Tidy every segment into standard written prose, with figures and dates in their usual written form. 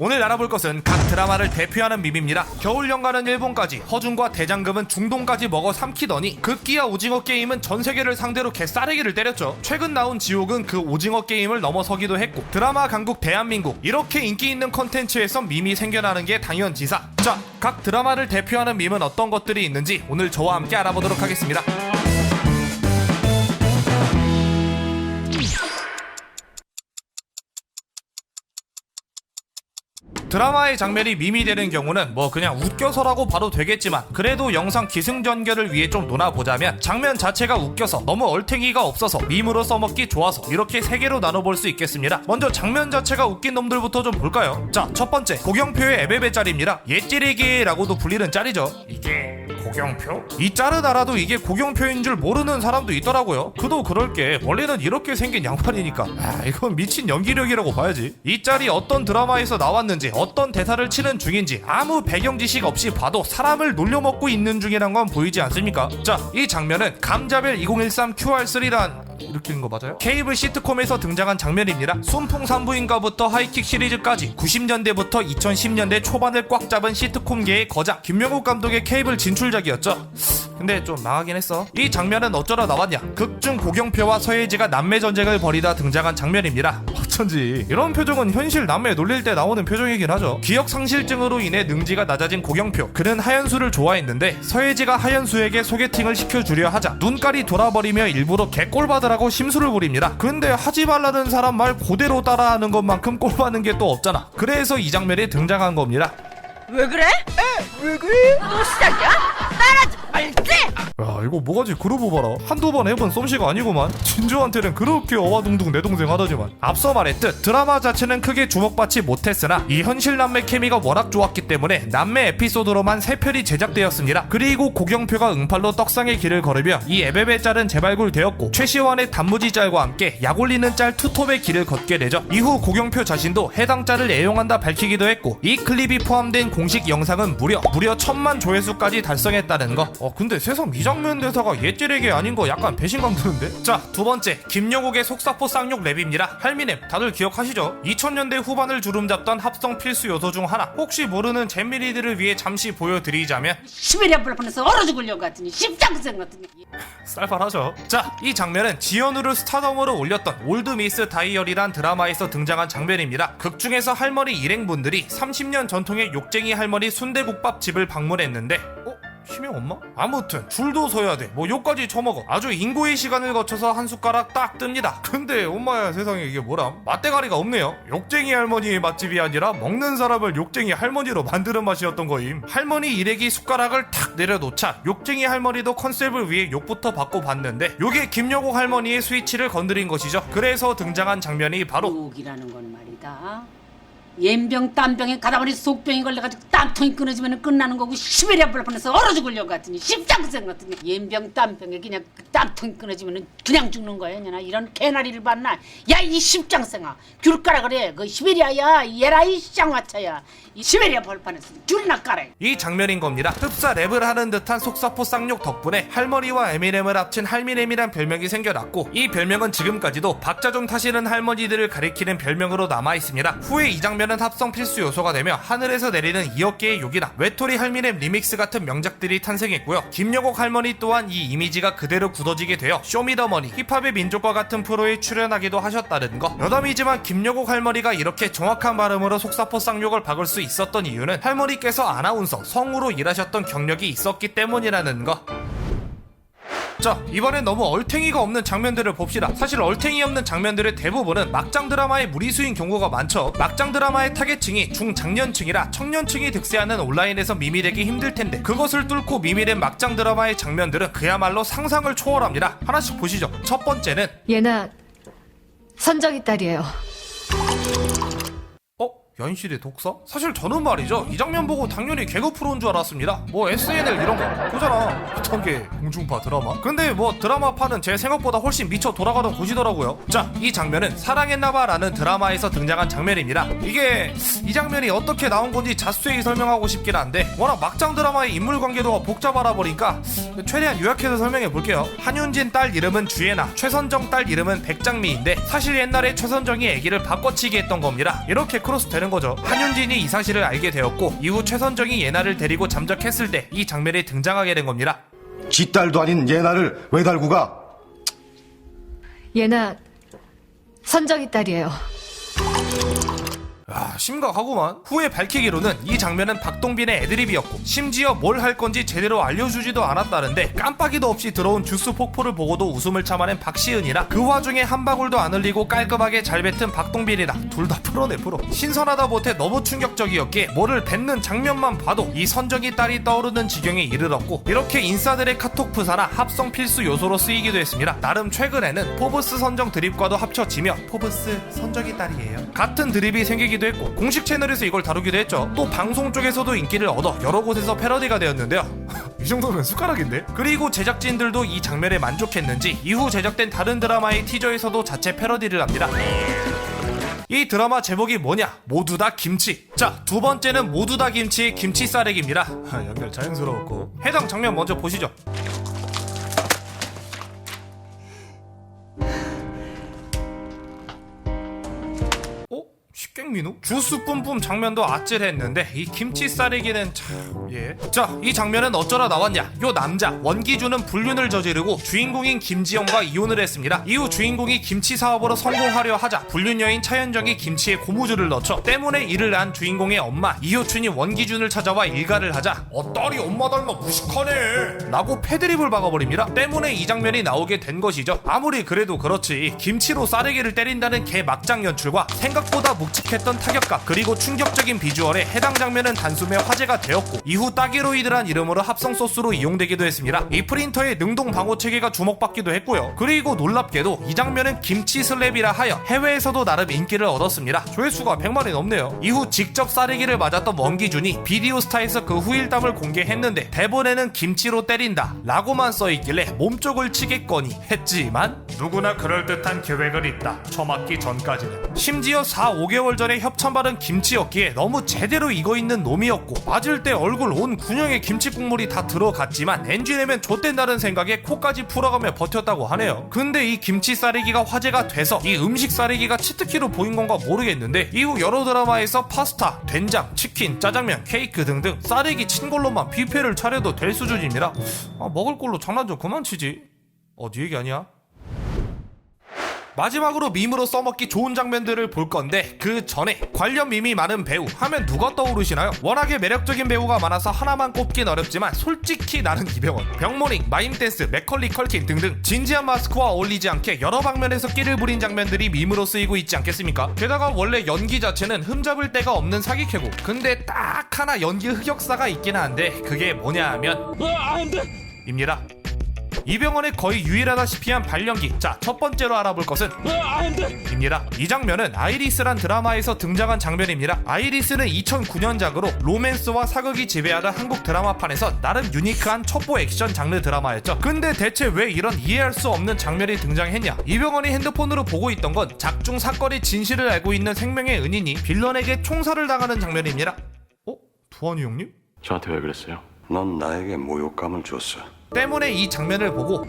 오늘 알아볼 것은 각 드라마를 대표하는 밈입니다. 겨울 연가는 일본까지, 허준과 대장금은 중동까지 먹어 삼키더니 급기야 오징어 게임은 전 세계를 상대로 개싸레기를 때렸죠. 최근 나온 지옥은 그 오징어 게임을 넘어서기도 했고, 드라마 강국 대한민국, 이렇게 인기 있는 컨텐츠에서 밈이 생겨나는 게 당연지사. 자, 각 드라마를 대표하는 밈은 어떤 것들이 있는지 오늘 저와 함께 알아보도록 하겠습니다. 드라마의 장면이 밈이 되는 경우는 뭐 그냥 웃겨서라고 봐도 되겠지만, 그래도 영상 기승전결을 위해 좀 논아보자면 장면 자체가 웃겨서 너무 얼탱이가 없어서 밈으로 써먹기 좋아서, 이렇게 세 개로 나눠볼 수 있겠습니다. 먼저 장면 자체가 웃긴 놈들부터 좀 볼까요? 자, 첫 번째, 고경표의 에베베 짤입니다. 옛찌르기라고도 불리는 짤이죠. 이게 고경표? 이 짤은 알아도 이게 고경표인 줄 모르는 사람도 있더라고요. 그도 그럴게, 원래는 이렇게 생긴 양반이니까. 이건 미친 연기력이라고 봐야지. 이 짤이 어떤 드라마에서 나왔는지, 어떤 대사를 치는 중인지 아무 배경 지식 없이 봐도 사람을 놀려먹고 있는 중이란 건 보이지 않습니까? 자, 이 장면은 감자별 2013 QR3란 이렇게 읽는 거 맞아요? 케이블 시트콤에서 등장한 장면입니다. 순풍 산부인과부터 하이킥 시리즈까지 90년대부터 2010년대 초반을 꽉 잡은 시트콤계의 거장 김명욱 감독의 케이블 진출작이었죠. 근데 좀 망하긴 했어. 이 장면은 어쩌다 나왔냐? 극중 고경표와 서예지가 남매 전쟁을 벌이다 등장한 장면입니다. 어쩐지 이런 표정은 현실 남매 놀릴 때 나오는 표정이긴 하죠. 기억 상실증으로 인해 능지가 낮아진 고경표, 그는 하연수를 좋아했는데 서예지가 하연수에게 소개팅을 시켜주려 하자 눈깔이 돌아버리며 일부러 개꼴받으라고 심술을 부립니다. 근데 하지 말라는 사람 말 그대로 따라하는 것만큼 꼴받는 게 또 없잖아. 그래서 이 장면이 등장한 겁니다. 왜 그래? 왜 그래? 또 시작이야? 따라하지 말지! 야, 이거 뭐가지 그루브 봐라. 한두 번 해본 솜씨가 아니구만. 진주한테는 그렇게 어와둥둥 내 동생 하더니만. 앞서 말했듯 드라마 자체는 크게 주목받지 못했으나 이 현실 남매 케미가 워낙 좋았기 때문에 남매 에피소드로만 3편이 제작되었습니다. 그리고 고경표가 응팔로 떡상의 길을 걸으며 이 에베베 짤은 재발굴되었고, 최시환의 단무지 짤과 함께 약올리는 짤 투톱의 길을 걷게 되죠. 이후 고경표 자신도 해당 짤을 애용한다 밝히기도 했고, 이 클립이 포함된 공식 영상은 무려 1000만 조회수까지 달성했다는 거. 근데 세상 이 장면 대사가 옛찌르기 아닌 거 약간 배신감 드는데? 자, 두 번째, 김영욱의 속사포 쌍욕 랩입니다. 할미넴 다들 기억하시죠? 2000년대 후반을 주름잡던 합성 필수 요소 중 하나. 혹시 모르는 잼미리들을 위해 잠시 보여드리자면, 시베리아 불판에서 얼어 죽으려고 하더니 십장생 같은 쌀쌀하죠? 자, 이 장면은 지연우를 스타덤으로 올렸던 올드 미스 다이어리란 드라마에서 등장한 장면입니다. 극중에서 할머니 일행분들이 30년 전통의 욕쟁이 할머니 순대국밥집을 방문했는데, 희명 엄마? 아무튼 줄도 서야 돼, 뭐 욕까지 처먹어. 아주 인고의 시간을 거쳐서 한 숟가락 딱 뜹니다. 근데 엄마야 세상에, 이게 뭐람? 맛대가리가 없네요. 욕쟁이 할머니의 맛집이 아니라 먹는 사람을 욕쟁이 할머니로 만드는 맛이었던 거임. 할머니 일액이 숟가락을 탁 내려놓자 욕쟁이 할머니도 컨셉을 위해 욕부터 받고 봤는데, 요게 김여국 할머니의 스위치를 건드린 것이죠. 그래서 등장한 장면이 바로 욕이라는 건 말이다, 옌병 땀병에 가다보니 속병이 걸려가지고 땀통이 끊어지면 끝나는 거고, 시베리아 불판에서 얼어 죽으려고 하더니 십장생 같은 옌병 땀병에 그냥 땀통이 끊어지면 그냥 죽는 거야. 이런 개나리를 봤나? 야, 이 십장생아, 귤가라 그래. 그 시베리아야, 얘라 이 쌍화차야. 이 시베리아 벌판에서 귤이나 까라. 이 장면인 겁니다. 흡사 랩을 하는 듯한 속사포 쌍욕 덕분에 할머니와 에미넴을 합친 할미넴이란 별명이 생겨났고, 이 별명은 지금까지도 박자 좀 타시는 할머니들을 가리키는 별명으로 남아있습니다. 후에 이 장면은 합성 필수 요소가 되며 하늘에서 내리는 2억 개의 욕이나 외톨이 할미넴 리믹스 같은 명작들이 탄생했고요. 김여국 할머니 또한 이 이미지가 그대로 굳어지게 되어 쇼미더머니, 힙합의 민족과 같은 프로에 출연하기도 하셨다는 거. 여담이지만 김여국 할머니가 이렇게 정확한 발음으로 속사포 쌍욕을 박을 수 있었던 이유는 할머니께서 아나운서, 성우로 일하셨던 경력이 있었기 때문이라는 거. 자, 이번엔 너무 얼탱이가 없는 장면들을 봅시다. 사실 얼탱이 없는 장면들의 대부분은 막장 드라마의 무리수인 경우가 많죠. 막장 드라마의 타겟층이 중장년층이라 청년층이 득세하는 온라인에서 밈이 되기 힘들 텐데, 그것을 뚫고 밈이 된 막장 드라마의 장면들은 그야말로 상상을 초월합니다. 하나씩 보시죠. 첫 번째는, 예나 선정이 딸이에요. 연실의 독사? 사실 저는 말이죠, 이 장면 보고 당연히 개그 프로인 줄 알았습니다. 뭐 SNL 이런 거 보잖아, 어떤 게 공중파 드라마? 근데 뭐 드라마파는 제 생각보다 훨씬 미쳐 돌아가던 곳이더라고요. 자, 이 장면은 사랑했나봐 라는 드라마에서 등장한 장면입니다. 이게 이 장면이 어떻게 나온 건지 자세히 설명하고 싶긴 한데, 워낙 막장 드라마의 인물관계도 복잡하다 보니까 최대한 요약해서 설명해 볼게요. 한윤진 딸 이름은 주예나, 최선정 딸 이름은 백장미인데, 사실 옛날에 최선정이 애기를 바꿔치기 했던 겁니다. 이렇게 크로스 되는 되는 거죠. 한윤진이 이 사실을 알게 되었고 이후 최선정이 예나를 데리고 잠적했을 때 이 장면이 등장하게 된 겁니다. 지 딸도 아닌 예나를 왜 달고 가? 예나 선정이 딸이에요. 아, 심각하구만. 후에 밝히기로는 이 장면은 박동빈의 애드립이었고 심지어 뭘 할 건지 제대로 알려주지도 않았다는데 깜빡이도 없이 들어온 주스 폭포를 보고도 웃음을 참아낸 박시은이라 그 와중에 한 방울도 안 흘리고 깔끔하게 잘 뱉은 박동빈이라 둘 다 프로네 프로. 신선하다 못해 너무 충격적이었기에 뭐를 뱉는 장면만 봐도 이 선정이 딸이 떠오르는 지경에 이르렀고 이렇게 인싸들의 카톡 프사나 합성 필수 요소로 쓰이기도 했습니다. 나름 최근에는 포브스 선정 드립과도 합쳐지며 포브스 선정이 딸이에요 같은 드립이 생기기도 했고 공식 채널에서 이걸 다루기도 했죠. 또 방송 쪽에서도 인기를 얻어 여러 곳에서 패러디가 되었는데요. 이 정도면 숟가락인데? 그리고 제작진들도 이 장면에 만족했는지 이후 제작된 다른 드라마의 티저에서도 자체 패러디를 합니다. 이 드라마 제목이 뭐냐? 모두 다 김치. 자, 두 번째는 모두 다 김치의 김치 싸래기입니다. 연결 자연스러웠고 해당 장면 먼저 보시죠. 식객민우? 주스 뿜뿜 장면도 아찔했는데 이 김치 싸래기는 참... 예. 자, 이 장면은 어쩌다 나왔냐? 요 남자 원기준은 불륜을 저지르고 주인공인 김지영과 이혼을 했습니다. 이후 주인공이 김치 사업으로 성공하려 하자 불륜 여인 차현정이 김치에 고무줄을 넣죠. 때문에 이를 난 주인공의 엄마 이효춘이 원기준을 찾아와 일가를 하자 딸이 엄마 닮아 무식하네 라고 패드립을 박아버립니다. 때문에 이 장면이 나오게 된 것이죠. 아무리 그래도 그렇지 김치로 싸래기를 때린다는 개막장 연출과 생각보다 묵직했던 타격감 그리고 충격적인 비주얼에 해당 장면은 단숨에 화제가 되었고 이후 따기로이드란 이름으로 합성 소스로 이용되기도 했습니다. 이 프린터의 능동 방호 체계가 주목받기도 했고요. 그리고 놀랍게도 이 장면은 김치 슬랩이라 하여 해외에서도 나름 인기를 얻었습니다. 조회수가 100만이 넘네요. 이후 직접 싸래기를 맞았던 원기준이 비디오스타에서 그 후일담을 공개했는데 대본에는 김치로 때린다 라고만 써있길래 몸쪽을 치겠거니 했지만 누구나 그럴듯한 계획을 있다. 처맞기 전까지는. 심지어 4-5개월 전에 협찬받은 김치였기에 너무 제대로 익어있는 놈이었고 맞을 때 얼굴 온 군형의 김치 국물이 다 들어갔지만 NG 내면 좆된다는 생각에 코까지 풀어가며 버텼다고 하네요. 근데 이 김치 싸래기가 화제가 돼서 이 음식 싸래기가 치트키로 보인 건가 모르겠는데 이후 여러 드라마에서 파스타, 된장, 치킨, 짜장면, 케이크 등등 싸래기 친 걸로만 뷔페를 차려도 될 수준입니다. 먹을 걸로 장난 좀 그만 치지. 네 얘기 아니야? 마지막으로 밈으로 써먹기 좋은 장면들을 볼 건데 그 전에 관련 밈이 많은 배우 하면 누가 떠오르시나요? 워낙에 매력적인 배우가 많아서 하나만 꼽긴 어렵지만 솔직히 나는 이병헌, 병모닝, 마임댄스, 맥컬리 컬킨 등등 진지한 마스크와 어울리지 않게 여러 방면에서 끼를 부린 장면들이 밈으로 쓰이고 있지 않겠습니까? 게다가 원래 연기 자체는 흠잡을 데가 없는 사기캐고 근데 딱 하나 연기 흑역사가 있긴 한데 그게 뭐냐 하면 입니다. 이병헌의 거의 유일하다시피 한 발연기. 자, 첫 번째로 알아볼 것은 입니다. 이 장면은 아이리스란 드라마에서 등장한 장면입니다. 아이리스는 2009년작으로 로맨스와 사극이 지배하던 한국 드라마판에서 나름 유니크한 첩보 액션 장르 드라마였죠. 근데 대체 왜 이런 이해할 수 없는 장면이 등장했냐? 이병헌이 핸드폰으로 보고 있던 건 작중 사건의 진실을 알고 있는 생명의 은인이 빌런에게 총살을 당하는 장면입니다. 두한이 형님? 저한테 왜 그랬어요? 넌 나에게 모욕감을 줬어. 때문에 이 장면을 보고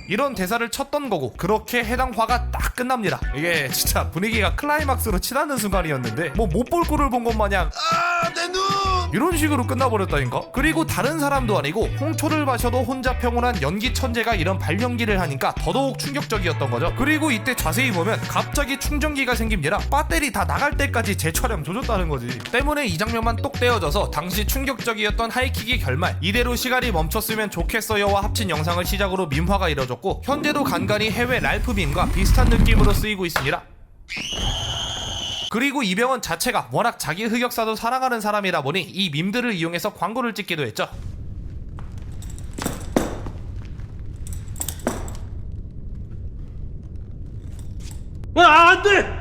이런 대사를 쳤던 거고 그렇게 해당 화가 딱 끝납니다. 이게 진짜 분위기가 클라이막스로 치닫는 순간이었는데 뭐 못 볼 꼴을 본 것 마냥 내 눈! 이런 식으로 끝나버렸다니까? 그리고 다른 사람도 아니고 홍초를 마셔도 혼자 평온한 연기 천재가 이런 발연기를 하니까 더더욱 충격적이었던 거죠. 그리고 이때 자세히 보면 갑자기 충전기가 생깁니다. 배터리 다 나갈 때까지 재촬영 조졌다는 거지. 때문에 이 장면만 똑 떼어져서 당시 충격적이었던 하이킥이 결말 이대로 시간이 멈췄으면 좋겠어요와 합친 영상을 시작으로 밈화가 이뤄졌고 현재도 간간히 해외 랄프 밈과 비슷한 느낌으로 쓰이고 있습니다. 그리고 이병헌 자체가 워낙 자기 흑역사도 사랑하는 사람이다 보니 이 밈들을 이용해서 광고를 찍기도 했죠. 안돼!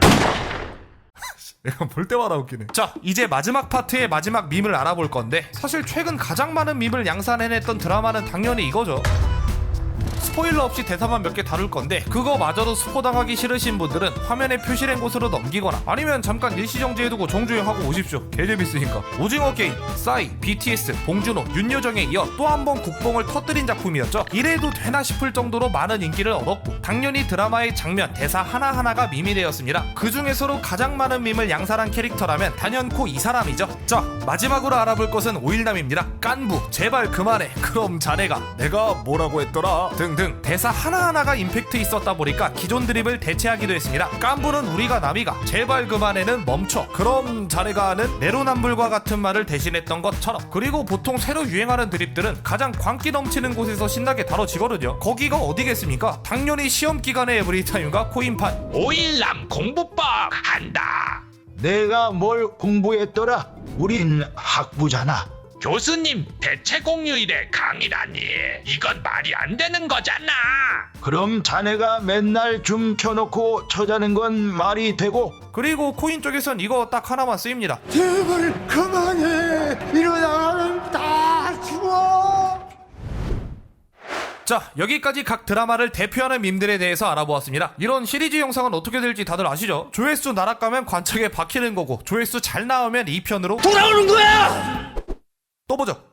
내가 볼 때마다 웃기네. 자, 이제 마지막 파트의 마지막 밈을 알아볼 건데 사실 최근 가장 많은 밈을 양산해냈던 드라마는 당연히 이거죠. 스포일러 없이 대사만 몇 개 다룰 건데 그거마저도 스포당하기 싫으신 분들은 화면에 표시된 곳으로 넘기거나 아니면 잠깐 일시정지해두고 정주행하고 오십시오. 개재밌으니까. 오징어 게임, 싸이, BTS, 봉준호, 윤여정에 이어 또 한 번 국뽕을 터뜨린 작품이었죠. 이래도 되나 싶을 정도로 많은 인기를 얻었고 당연히 드라마의 장면, 대사 하나하나가 밈이 되었습니다. 그 중에서도 가장 많은 밈을 양산한 캐릭터라면 단연코 이 사람이죠. 자, 마지막으로 알아볼 것은 오일남입니다. 깐부, 제발 그만해. 그럼 자네가 내가 뭐라고 했더라 등등 대사 하나하나가 임팩트 있었다 보니까 기존 드립을 대체하기도 했습니다. 깐부는 우리가 남이가, 제발 그만해는 멈춰, 그럼 자네가 하는 내로남불과 같은 말을 대신했던 것처럼. 그리고 보통 새로 유행하는 드립들은 가장 광기 넘치는 곳에서 신나게 다뤄지거든요. 거기가 어디겠습니까? 당연히 시험 기간의 에브리타임과 코인판. 오일남 공부법 한다. 내가 뭘 공부했더라? 우린 학부잖아. 교수님 대체 공휴일에 강의라니. 이건 말이 안 되는 거잖아. 그럼 자네가 맨날 줌 켜놓고 쳐자는 건 말이 되고. 그리고 코인 쪽에선 이거 딱 하나만 쓰입니다. 제발 그만해. 이러다가는 다 죽어. 자, 여기까지 각 드라마를 대표하는 밈들에 대해서 알아보았습니다. 이런 시리즈 영상은 어떻게 될지 다들 아시죠? 조회수 나락가면 관측에 박히는 거고 조회수 잘 나오면 2편으로 돌아오는 거야! 또 보죠.